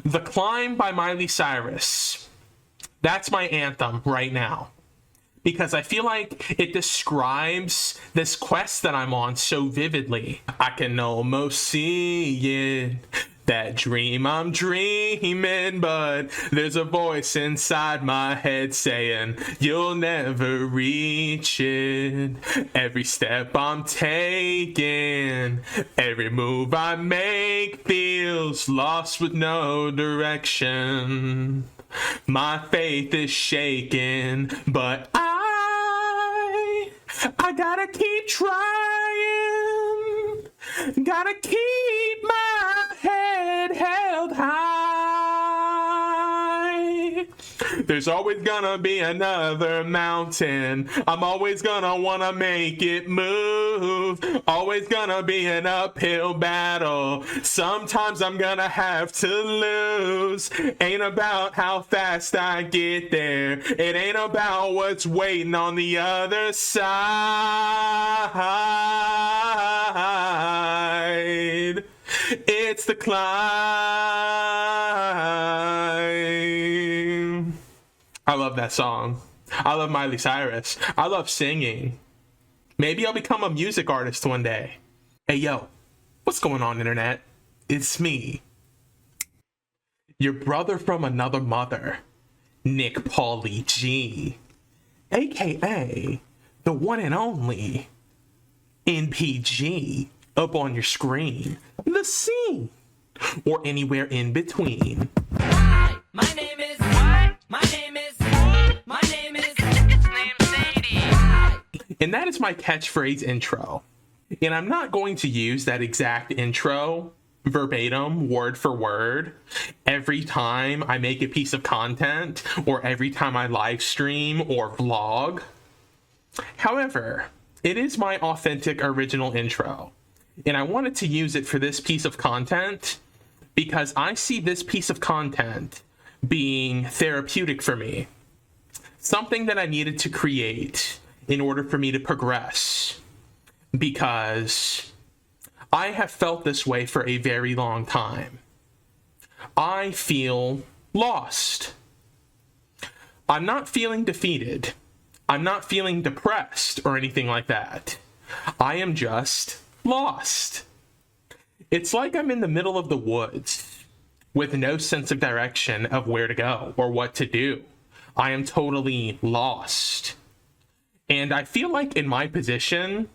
The Climb by Miley Cyrus. That's my anthem right now. Because I feel like it describes this quest that I'm on so vividly. I can almost see it, that dream I'm dreaming, but there's a voice inside my head saying, you'll never reach it. Every step I'm taking, every move I make feels lost with no direction. My faith is shaken, but I gotta keep trying. Gotta keep my head held high. There's always gonna be another mountain. I'm always gonna wanna make it move. Always gonna be an uphill battle. Sometimes I'm gonna have to lose. Ain't about how fast I get there. It ain't about what's waiting on the other side. It's the climb. I love that song. I love Miley Cyrus. I love singing. Maybe I'll become a music artist one day. Hey, yo, what's going on, internet? It's me, your brother from another mother, nickpaulygee, aka the one and only NPG, up on your screen, the scene, or anywhere in between. Hi, my name is what? My name is His name's Sadie. And that is my catchphrase intro. And I'm not going to use that exact intro verbatim, word for word, every time I make a piece of content or every time I live stream or vlog. However, it is my authentic original intro. And I wanted to use it for this piece of content because I see this piece of content being therapeutic for me. Something that I needed to create in order for me to progress. Because I have felt this way for a very long time. I feel lost. I'm not feeling defeated. I'm not feeling depressed or anything like that. I am just lost. It's like I'm in the middle of the woods with no sense of direction of where to go or what to do. I am totally lost. And I feel like in my position,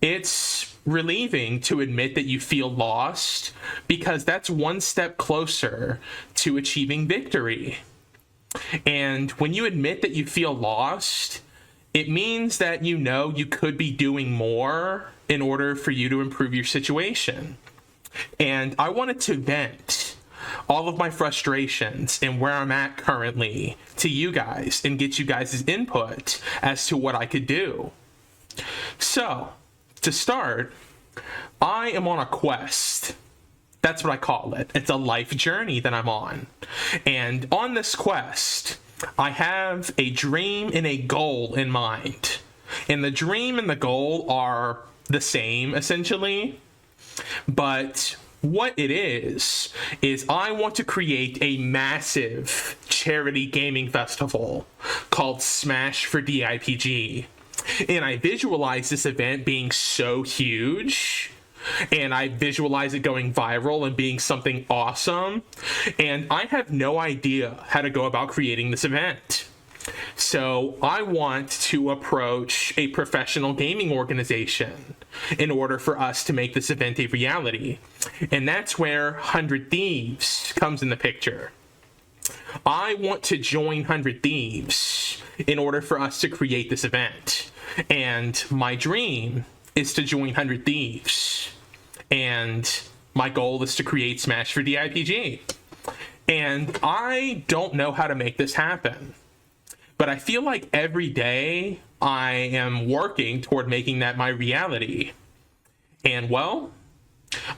it's relieving to admit that you feel lost because that's one step closer to achieving victory. And when you admit that you feel lost, it means that you know you could be doing more in order for you to improve your situation. And I wanted to vent all of my frustrations and where I'm at currently to you guys and get you guys' input as to what I could do. So, to start, I am on a quest. That's what I call it. It's a life journey that I'm on. And on this quest, I have a dream and a goal in mind. And the dream and the goal are the same, essentially. But what it is I want to create a massive charity gaming festival called Smash for DIPG. And I visualize this event being so huge, and I visualize it going viral and being something awesome, and I have no idea how to go about creating this event. So I want to approach a professional gaming organization in order for us to make this event a reality. And that's where 100 Thieves comes in the picture. I want to join 100 Thieves in order for us to create this event. And my dream is to join 100 Thieves. And my goal is to create Smash for DIPG. And I don't know how to make this happen. But I feel like every day I am working toward making that my reality. And well,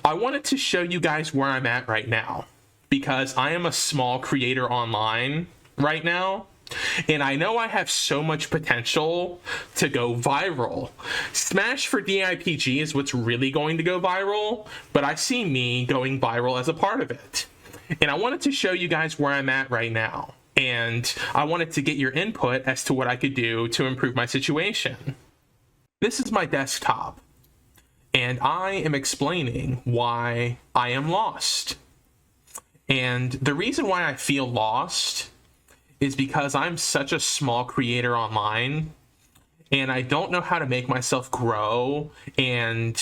I wanted to show you guys where I'm at right now. Because I am a small creator online right now. And I know I have so much potential to go viral. Smash for DIPG is what's really going to go viral, but I see me going viral as a part of it. And I wanted to show you guys where I'm at right now. And I wanted to get your input as to what I could do to improve my situation. This is my desktop. And I am explaining why I am lost. And the reason why I feel lost is because I'm such a small creator online, and I don't know how to make myself grow and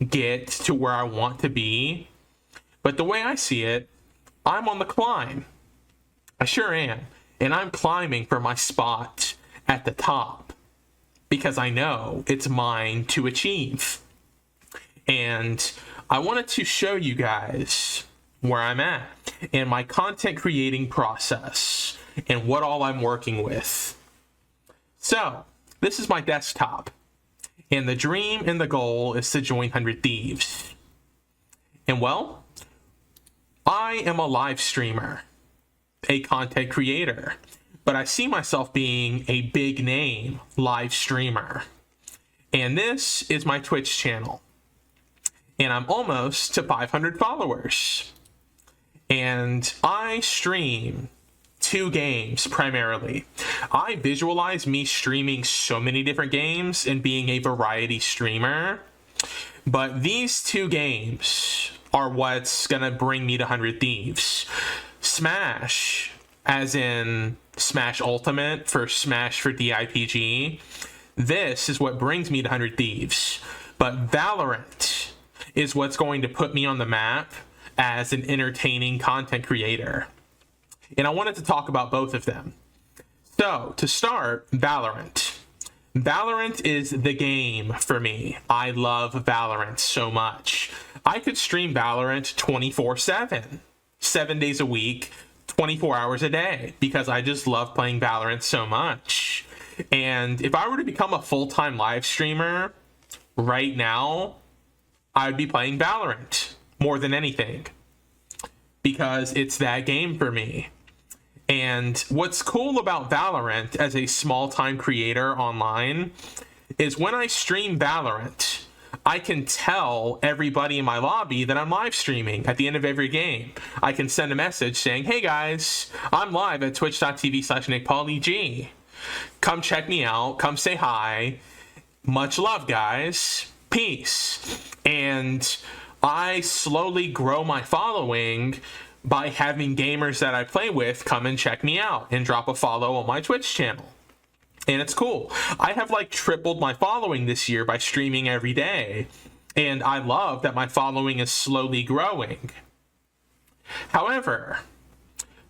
get to where I want to be. But the way I see it, I'm on the climb. I sure am. And I'm climbing for my spot at the top because I know it's mine to achieve. And I wanted to show you guys where I'm at in my content creating process and what all I'm working with. So, this is my desktop. And the dream and the goal is to join 100 Thieves. And well, I am a live streamer, a content creator, but I see myself being a big name live streamer. And this is my Twitch channel. And I'm almost to 500 followers. And I stream 2 games primarily. I visualize me streaming so many different games and being a variety streamer. But these 2 games are what's gonna bring me to 100 Thieves. Smash, as in Smash Ultimate for Smash for DIPG. This is what brings me to 100 Thieves. But Valorant is what's going to put me on the map as an entertaining content creator. And I wanted to talk about both of them. So, to start, Valorant. Valorant is the game for me. I love Valorant so much. I could stream Valorant 24/7, 7 days a week, 24 hours a day, because I just love playing Valorant so much. And if I were to become a full-time live streamer right now, I'd be playing Valorant more than anything, because it's that game for me. And what's cool about Valorant as a small-time creator online is when I stream Valorant, I can tell everybody in my lobby that I'm live streaming at the end of every game. I can send a message saying, hey guys, I'm live at twitch.tv/nickpaulygee. Come check me out. Come say hi. Much love, guys. Peace. And I slowly grow my following by having gamers that I play with come and check me out and drop a follow on my Twitch channel. And it's cool. I have like tripled my following this year by streaming every day. And I love that my following is slowly growing. However,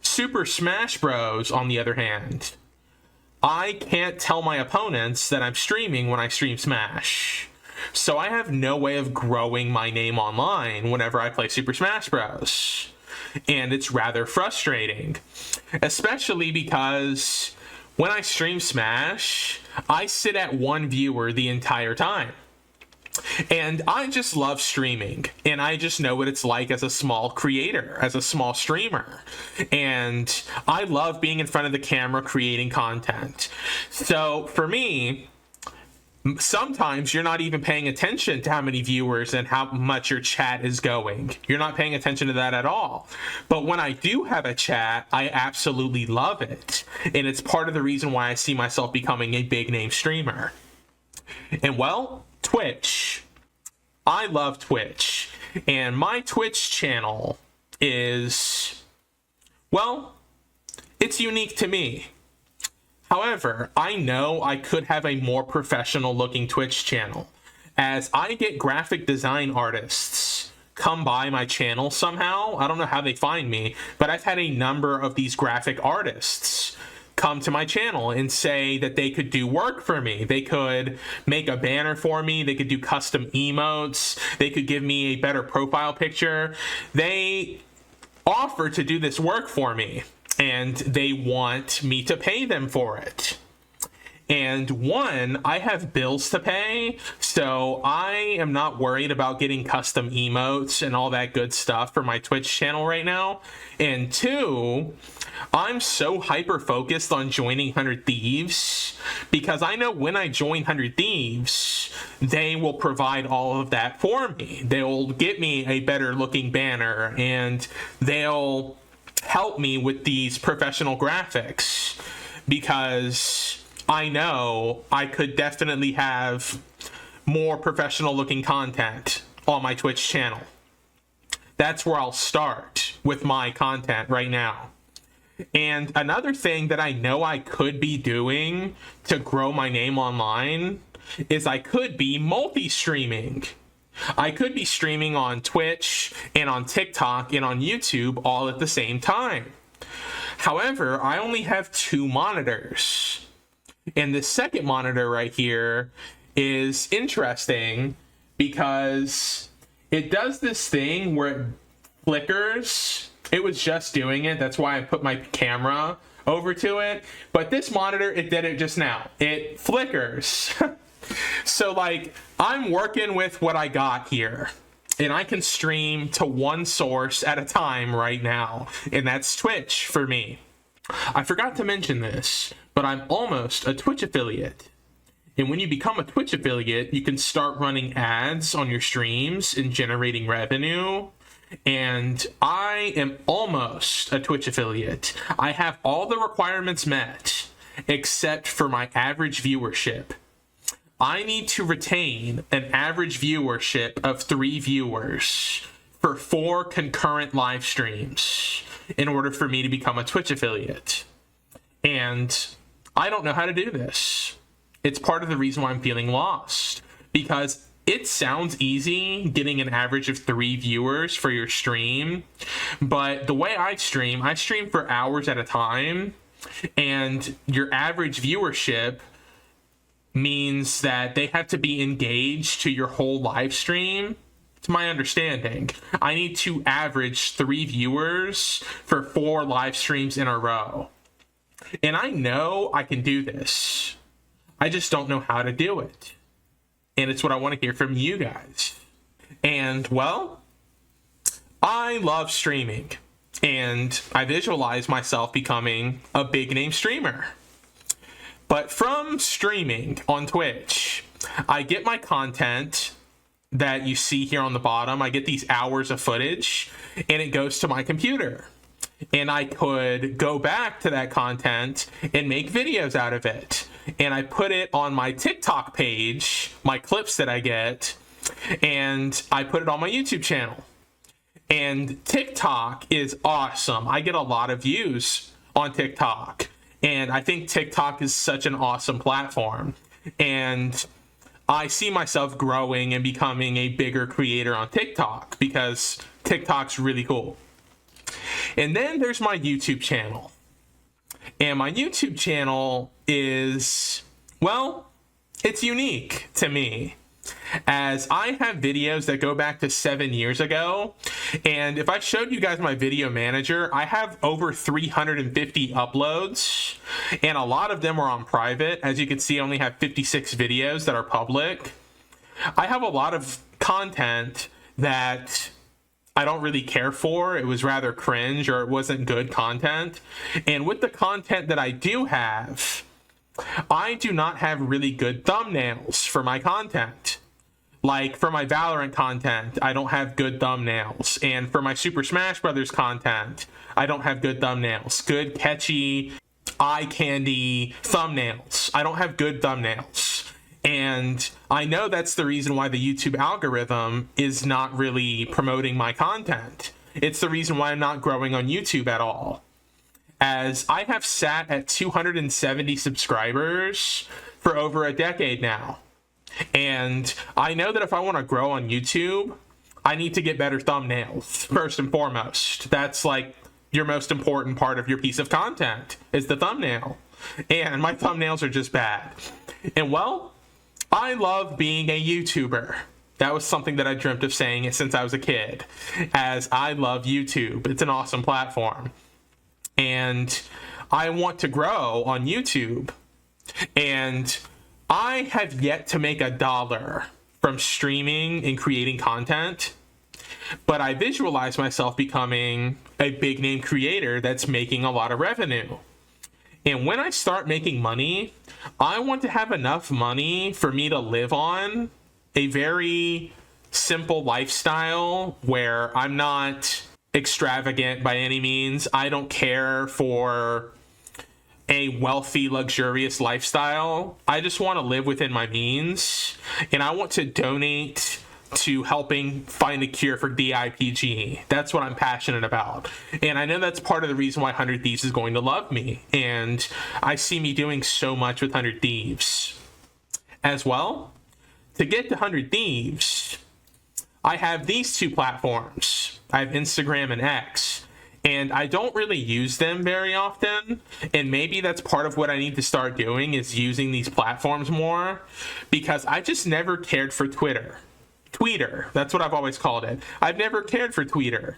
Super Smash Bros, on the other hand, I can't tell my opponents that I'm streaming when I stream Smash. So I have no way of growing my name online whenever I play Super Smash Bros. And it's rather frustrating, especially because when I stream Smash, I sit at 1 viewer the entire time. And I just love streaming, and I just know what it's like as a small creator, as a small streamer. And I love being in front of the camera creating content. So for me, sometimes you're not even paying attention to how many viewers and how much your chat is going. You're not paying attention to that at all. But when I do have a chat, I absolutely love it. And it's part of the reason why I see myself becoming a big name streamer. And well, Twitch. I love Twitch. And my Twitch channel is, well, it's unique to me. However, I know I could have a more professional looking Twitch channel, as I get graphic design artists come by my channel somehow. I don't know how they find me, but I've had a number of these graphic artists come to my channel and say that they could do work for me. They could make a banner for me. They could do custom emotes. They could give me a better profile picture. They offer to do this work for me, and they want me to pay them for it. And one, I have bills to pay, so I am not worried about getting custom emotes and all that good stuff for my Twitch channel right now. And two, I'm so hyper focused on joining 100 Thieves because I know when I join 100 Thieves, they will provide all of that for me. They'll get me a better looking banner and they'll help me with these professional graphics because I know I could definitely have more professional looking content on my Twitch channel. That's where I'll start with my content right now. And another thing that I know I could be doing to grow my name online is I could be multi-streaming. I could be streaming on Twitch and on TikTok and on YouTube all at the same time. However, I only have 2 monitors. And the second monitor right here is interesting because it does this thing where it flickers. It was just doing it. That's why I put my camera over to it. But this monitor, it did it just now. It flickers. So like, I'm working with what I got here. And I can stream to one source at a time right now. And that's Twitch for me. I forgot to mention this, but I'm almost a Twitch affiliate. And when you become a Twitch affiliate, you can start running ads on your streams and generating revenue. And I am almost a Twitch affiliate. I have all the requirements met, except for my average viewership. I need to retain an average viewership of 3 viewers for 4 concurrent live streams in order for me to become a Twitch affiliate. And I don't know how to do this. It's part of the reason why I'm feeling lost, because it sounds easy getting an average of 3 viewers for your stream, but the way I stream for hours at a time, and your average viewership means that they have to be engaged to your whole live stream. To my understanding, I need to average 3 viewers for 4 live streams in a row. And I know I can do this. I just don't know how to do it. And it's what I want to hear from you guys. And, well, I love streaming. And I visualize myself becoming a big name streamer. But from streaming on Twitch, I get my content that you see here on the bottom. I get these hours of footage, and it goes to my computer. And I could go back to that content and make videos out of it. And I put it on my TikTok page, my clips that I get, and I put it on my YouTube channel. And TikTok is awesome. I get a lot of views on TikTok. And I think TikTok is such an awesome platform. And I see myself growing and becoming a bigger creator on TikTok because TikTok's really cool. And then there's my YouTube channel. And my YouTube channel is, well, it's unique to me, as I have videos that go back to 7 years ago. And if I showed you guys my video manager, I have over 350 uploads, and a lot of them are on private. As you can see, I only have 56 videos that are public. I have a lot of content that I don't really care for. It was rather cringe, or it wasn't good content. And with the content that I do have, I do not have really good thumbnails for my content. Like for my Valorant content, I don't have good thumbnails. And for my Super Smash Brothers content, I don't have good thumbnails. Good, catchy, eye candy thumbnails. I don't have good thumbnails. And I know that's the reason why the YouTube algorithm is not really promoting my content. It's the reason why I'm not growing on YouTube at all. As I have sat at 270 subscribers for over a decade now. And I know that if I want to grow on YouTube, I need to get better thumbnails, first and foremost. That's like your most important part of your piece of content, is the thumbnail. And my thumbnails are just bad. And well, I love being a YouTuber. That was something that I dreamt of saying since I was a kid, as I love YouTube. It's an awesome platform. And I want to grow on YouTube. And I have yet to make $1 from streaming and creating content, but I visualize myself becoming a big name creator that's making a lot of revenue. And when I start making money, I want to have enough money for me to live on a very simple lifestyle where I'm not extravagant by any means. I don't care for a wealthy, luxurious lifestyle. I just want to live within my means, and I want to donate to helping find a cure for DIPG. That's what I'm passionate about. And I know that's part of the reason why 100 Thieves is going to love me. And I see me doing so much with 100 Thieves. As well, to get to 100 Thieves, I have these two platforms. I have Instagram and X. And I don't really use them very often. And maybe that's part of what I need to start doing, is using these platforms more, because I just never cared for Twitter. Tweeter, that's what I've always called it. I've never cared for Tweeter,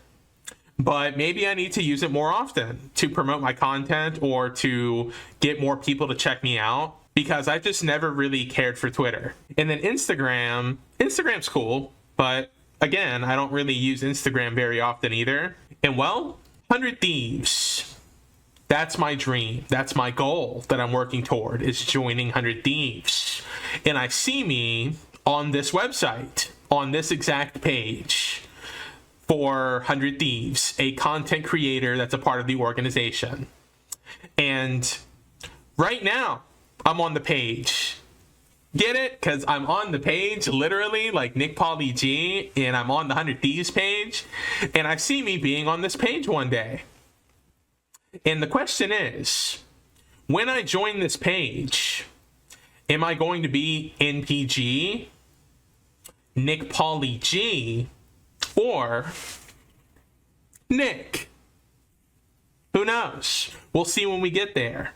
but maybe I need to use it more often to promote my content or to get more people to check me out, because I just never really cared for Twitter. And then Instagram's cool, but again, I don't really use Instagram very often either. And well, 100 Thieves, that's my dream. That's my goal that I'm working toward, is joining 100 Thieves. And I see me on this website, on this exact page, for 100 Thieves, a content creator that's a part of the organization. And right now, I'm on the page. Get it? Because I'm on the page, literally, like nickpaulygee, and I'm on the 100 Thieves page, and I see me being on this page one day. And the question is, when I join this page, am I going to be NPG, nickpaulygee, or Nick? Who knows? We'll see when we get there.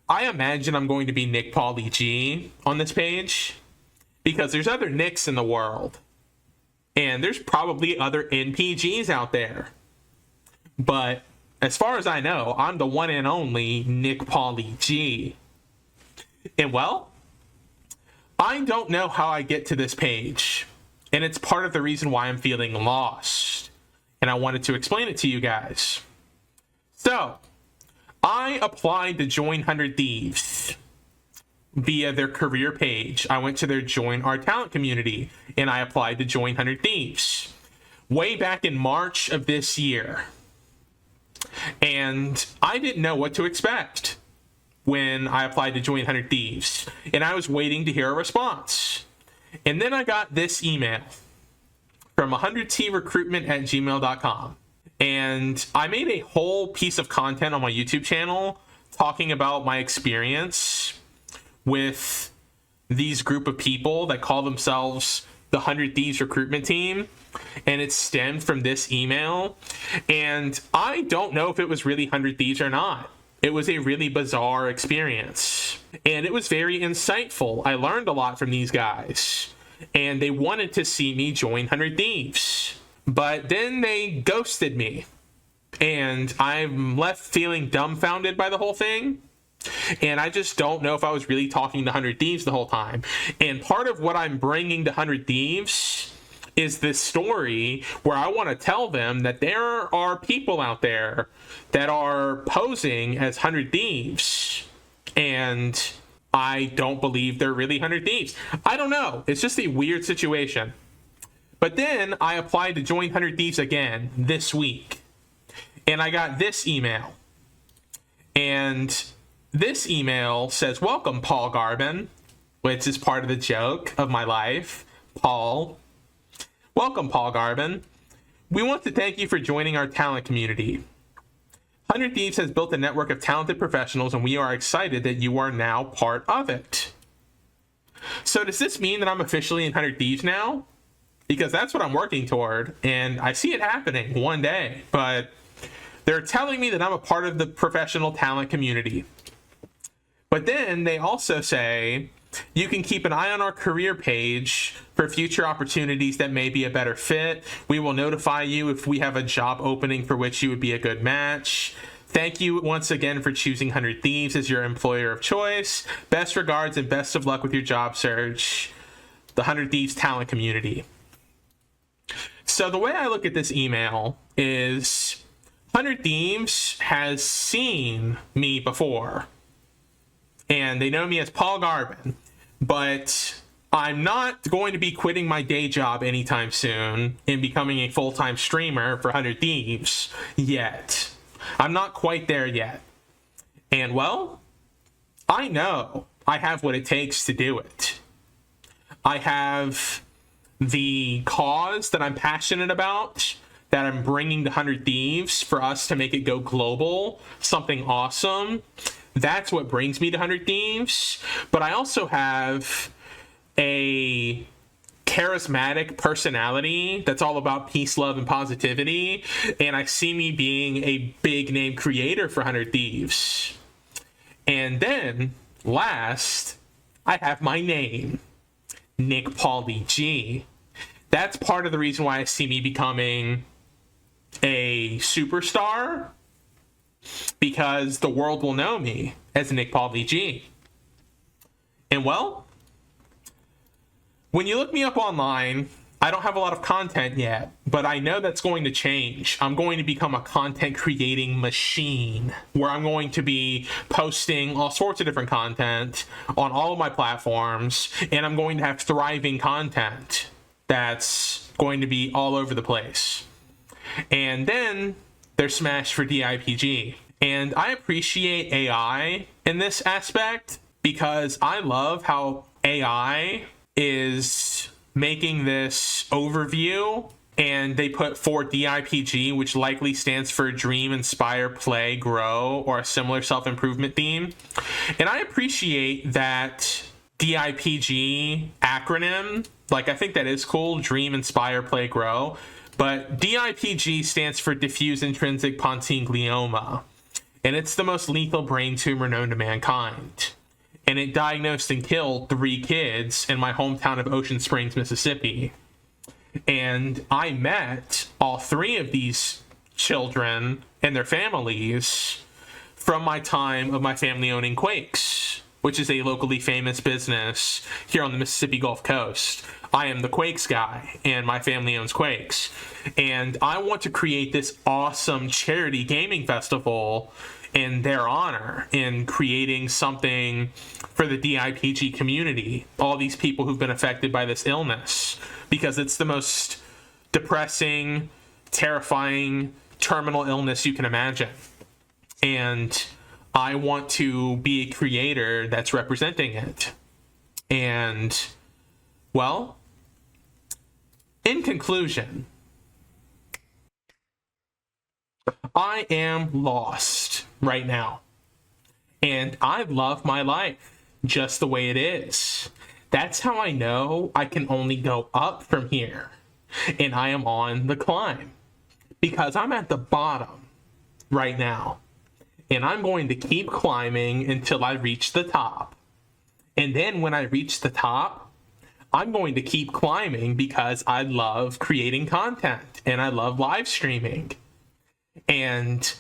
I imagine I'm going to be nickpaulygee on this page, because there's other Nicks in the world, and there's probably other NPGs out there. But as far as I know, I'm the one and only nickpaulygee. And well, I don't know how I get to this page, and it's part of the reason why I'm feeling lost, and I wanted to explain it to you guys. So, I applied to join 100 Thieves via their career page. I went to their Join Our Talent community, and I applied to join 100 Thieves way back in March of this year. And I didn't know what to expect when I applied to join 100 Thieves, and I was waiting to hear a response. And then I got this email from 100trecruitment@gmail.com. And I made a whole piece of content on my YouTube channel talking about my experience with these group of people that call themselves the 100 Thieves recruitment team. And it stemmed from this email. And I don't know if it was really 100 Thieves or not. It was a really bizarre experience, and it was very insightful. I learned a lot from these guys, and they wanted to see me join 100 Thieves. But then they ghosted me, and I'm left feeling dumbfounded by the whole thing. And I just don't know if I was really talking to 100 Thieves the whole time. And part of what I'm bringing to 100 Thieves is this story where I want to tell them that there are people out there that are posing as 100 Thieves, and I don't believe they're really 100 Thieves. I don't know. It's just a weird situation. But then I applied to join 100 Thieves again this week, and I got this email. And this email says, "Welcome, Paul Garbin," which is part of the joke of my life. Paul. Welcome, Paul Garbin. We want to thank you for joining our talent community. 100 Thieves has built a network of talented professionals, and we are excited that you are now part of it. So does this mean that I'm officially in 100 Thieves now? Because that's what I'm working toward, and I see it happening one day, but they're telling me that I'm a part of the professional talent community. But then they also say, you can keep an eye on our career page for future opportunities that may be a better fit. We will notify you if we have a job opening for which you would be a good match. Thank you once again for choosing 100 Thieves as your employer of choice. Best regards and best of luck with your job search. The 100 Thieves talent community. So the way I look at this email is 100 Thieves has seen me before. And they know me as Paul Garvin. But I'm not going to be quitting my day job anytime soon and becoming a full-time streamer for 100 Thieves yet. I'm not quite there yet. And well, I know I have what it takes to do it. I have the cause that I'm passionate about, that I'm bringing to 100 Thieves for us to make it go global, something awesome. That's what brings me to 100 Thieves. But I also have a charismatic personality that's all about peace, love, and positivity, and I see me being a big name creator for 100 Thieves. And then last, I have my name, nickpaulygee. That's part of the reason why I see me becoming a superstar, because the world will know me as nickpaulygee. And well, when you look me up online, I don't have a lot of content yet, but I know that's going to change. I'm going to become a content creating machine where I'm going to be posting all sorts of different content on all of my platforms, and I'm going to have thriving content that's going to be all over the place. And then there's Smash for DIPG. And I appreciate AI in this aspect because I love how AI is making this overview, and they put for DIPG, which likely stands for Dream, Inspire, Play, Grow, or a similar self-improvement theme. And I appreciate that DIPG acronym. Like, I think that is cool, Dream, Inspire, Play, Grow. But DIPG stands for diffuse intrinsic pontine glioma, and it's the most lethal brain tumor known to mankind. And it diagnosed and killed 3 kids in my hometown of Ocean Springs, Mississippi. And I met all 3 of these children and their families from my time of my family owning Quakes, which is a locally famous business here on the Mississippi Gulf Coast. I am the Quakes guy, and my family owns Quakes. And I want to create this awesome charity gaming festival in their honor, in creating something for the DIPG community, all these people who've been affected by this illness, because it's the most depressing, terrifying, terminal illness you can imagine. And I want to be a creator that's representing it. And, well, in conclusion, I am lost right now. And I love my life just the way it is. That's how I know I can only go up from here. And I am on the climb. Because I'm at the bottom right now. And I'm going to keep climbing until I reach the top. And then when I reach the top, I'm going to keep climbing because I love creating content and I love live streaming. And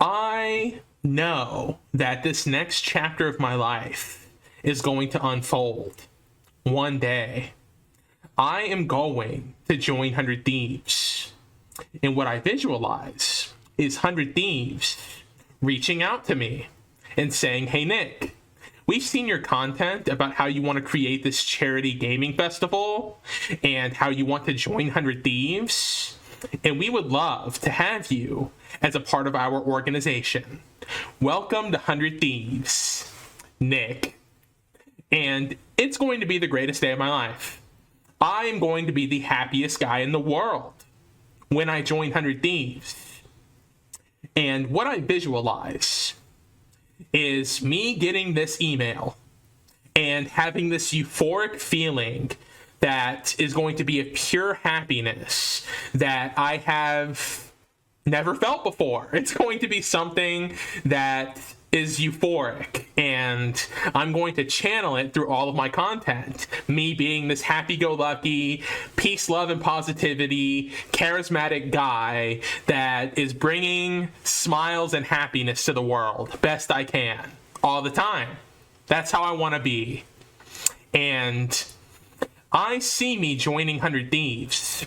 I know that this next chapter of my life is going to unfold one day. I am going to join 100 Thieves. And what I visualize is 100 Thieves reaching out to me and saying, "Hey, Nick, we've seen your content about how you want to create this charity gaming festival and how you want to join 100 Thieves. And we would love to have you as a part of our organization. Welcome to 100 Thieves, Nick." And it's going to be the greatest day of my life. I am going to be the happiest guy in the world when I join 100 Thieves. And what I visualize is me getting this email and having this euphoric feeling that is going to be of pure happiness, that I have never felt before. It's going to be something that is euphoric, and I'm going to channel it through all of my content. Me being this happy-go-lucky, peace, love, and positivity, charismatic guy that is bringing smiles and happiness to the world best I can, all the time. That's how I want to be. And I see me joining 100 Thieves,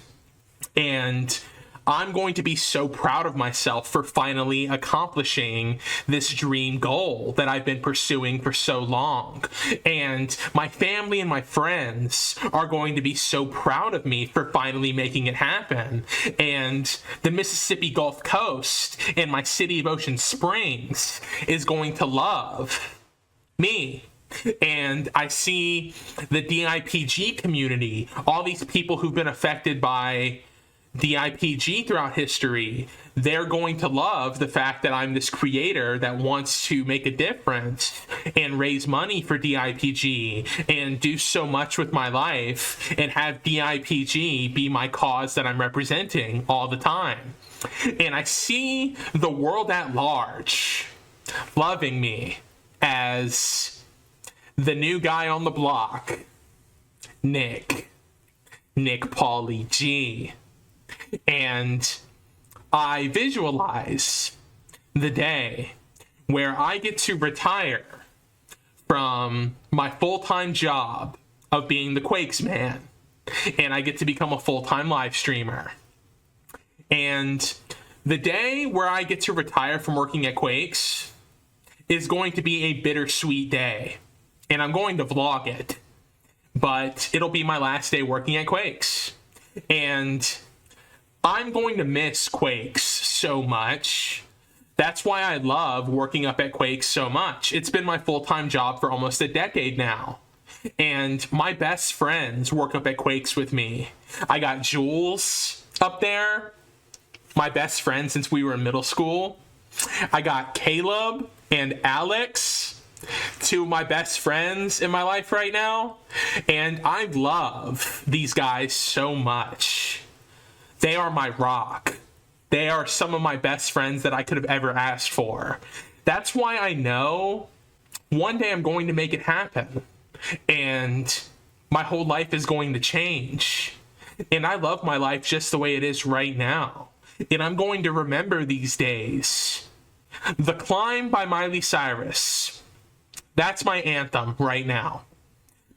and I'm going to be so proud of myself for finally accomplishing this dream goal that I've been pursuing for so long. And my family and my friends are going to be so proud of me for finally making it happen. And the Mississippi Gulf Coast and my city of Ocean Springs is going to love me. And I see the DIPG community, all these people who've been affected by DIPG throughout history, they're going to love the fact that I'm this creator that wants to make a difference and raise money for DIPG and do so much with my life and have DIPG be my cause that I'm representing all the time. And I see the world at large loving me as the new guy on the block, Nick Pauligee. And I visualize the day where I get to retire from my full-time job of being the Quakes man, and I get to become a full-time live streamer. And the day where I get to retire from working at Quakes is going to be a bittersweet day, and I'm going to vlog it, but it'll be my last day working at Quakes. And I'm going to miss Quakes so much. That's why I love working up at Quakes so much. It's been my full-time job for almost a decade now. And my best friends work up at Quakes with me. I got Jules up there, my best friend since we were in middle school. I got Caleb and Alex, two of my best friends in my life right now. And I love these guys so much. They are my rock. They are some of my best friends that I could have ever asked for. That's why I know one day I'm going to make it happen. And my whole life is going to change. And I love my life just the way it is right now. And I'm going to remember these days. The Climb by Miley Cyrus. That's my anthem right now.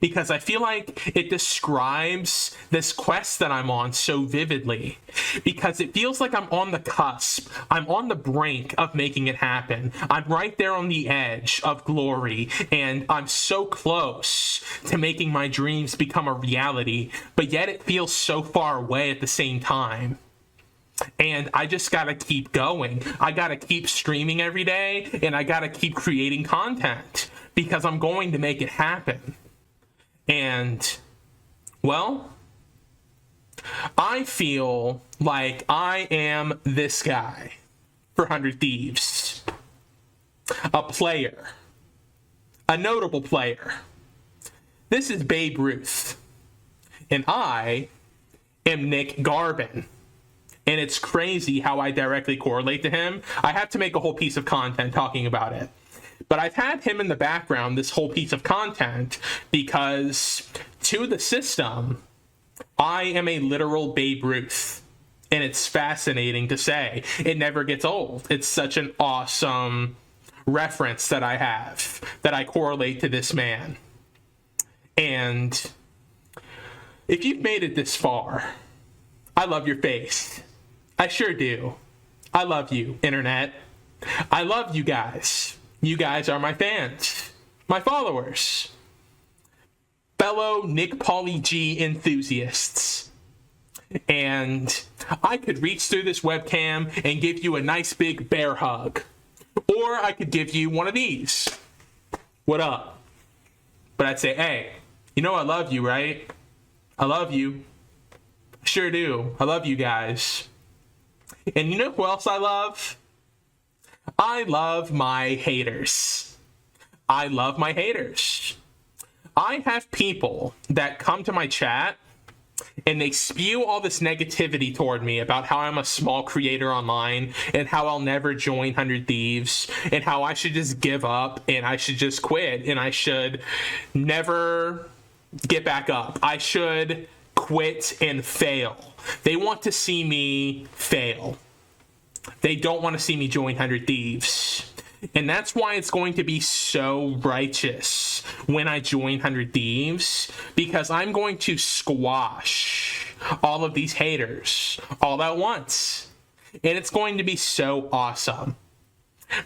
Because I feel like it describes this quest that I'm on so vividly. Because it feels like I'm on the cusp. I'm on the brink of making it happen. I'm right there on the edge of glory. And I'm so close to making my dreams become a reality. But yet it feels so far away at the same time. And I just gotta keep going. I gotta keep streaming every day. And I gotta keep creating content. Because I'm going to make it happen. And, well, I feel like I am this guy for 100 Thieves. A player. A notable player. This is Babe Ruth. And I am Nick Garvin. And it's crazy how I directly correlate to him. I have to make a whole piece of content talking about it. But I've had him in the background, this whole piece of content, because to the system, I am a literal Babe Ruth. And it's fascinating to say. It never gets old. It's such an awesome reference that I have, that I correlate to this man. And if you've made it this far, I love your face. I sure do. I love you, internet. I love you guys. You guys are my fans, my followers, fellow Nick Pauligee enthusiasts. And I could reach through this webcam and give you a nice big bear hug. Or I could give you one of these. What up? But I'd say, hey, you know I love you, right? I love you. Sure do. I love you guys. And you know who else I love? I love my haters. I love my haters. I have people that come to my chat and they spew all this negativity toward me about how I'm a small creator online and how I'll never join 100 Thieves and how I should just give up and I should just quit and I should never get back up. I should quit and fail. They want to see me fail. They don't want to see me join 100 Thieves. And that's why it's going to be so righteous when I join 100 Thieves, because I'm going to squash all of these haters all at once. And it's going to be so awesome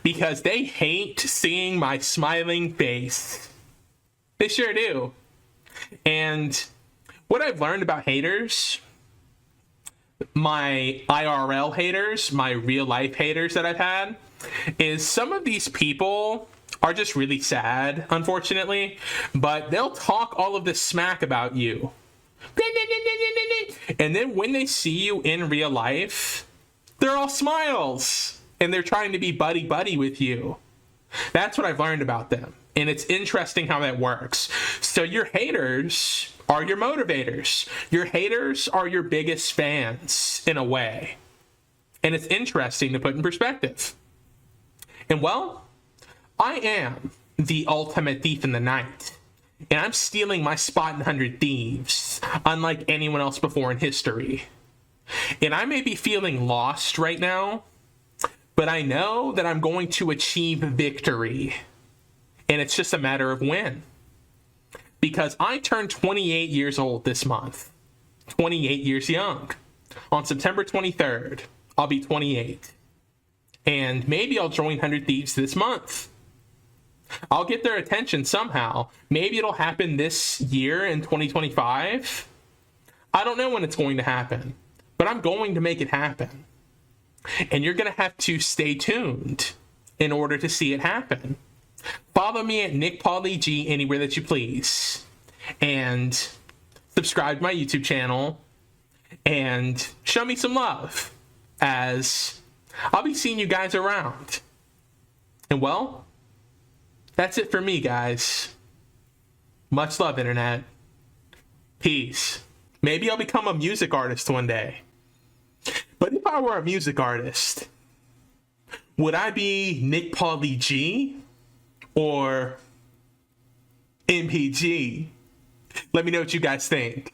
because they hate seeing my smiling face. They sure do. And what I've learned about haters, my IRL haters, my real life haters that I've had, is some of these people are just really sad, unfortunately, but they'll talk all of this smack about you. And then when they see you in real life, they're all smiles and they're trying to be buddy-buddy with you. That's what I've learned about them. And it's interesting how that works. So your haters are your motivators. Your haters are your biggest fans in a way. And it's interesting to put in perspective. And well, I am the ultimate thief in the night. And I'm stealing my spot in 100 Thieves, unlike anyone else before in history. And I may be feeling lost right now, but I know that I'm going to achieve victory. And it's just a matter of when. Because I turned 28 years old this month. 28 years young. On September 23rd, I'll be 28. And maybe I'll join 100 Thieves this month. I'll get their attention somehow. Maybe it'll happen this year in 2025. I don't know when it's going to happen, but I'm going to make it happen. And you're going to have to stay tuned in order to see it happen. Follow me at nickpaulygee anywhere that you please. And subscribe to my YouTube channel. And show me some love, as I'll be seeing you guys around. And well, that's it for me, guys. Much love, Internet. Peace. Maybe I'll become a music artist one day. But if I were a music artist, would I be Nick Pauly or MPG? Let me know what you guys think.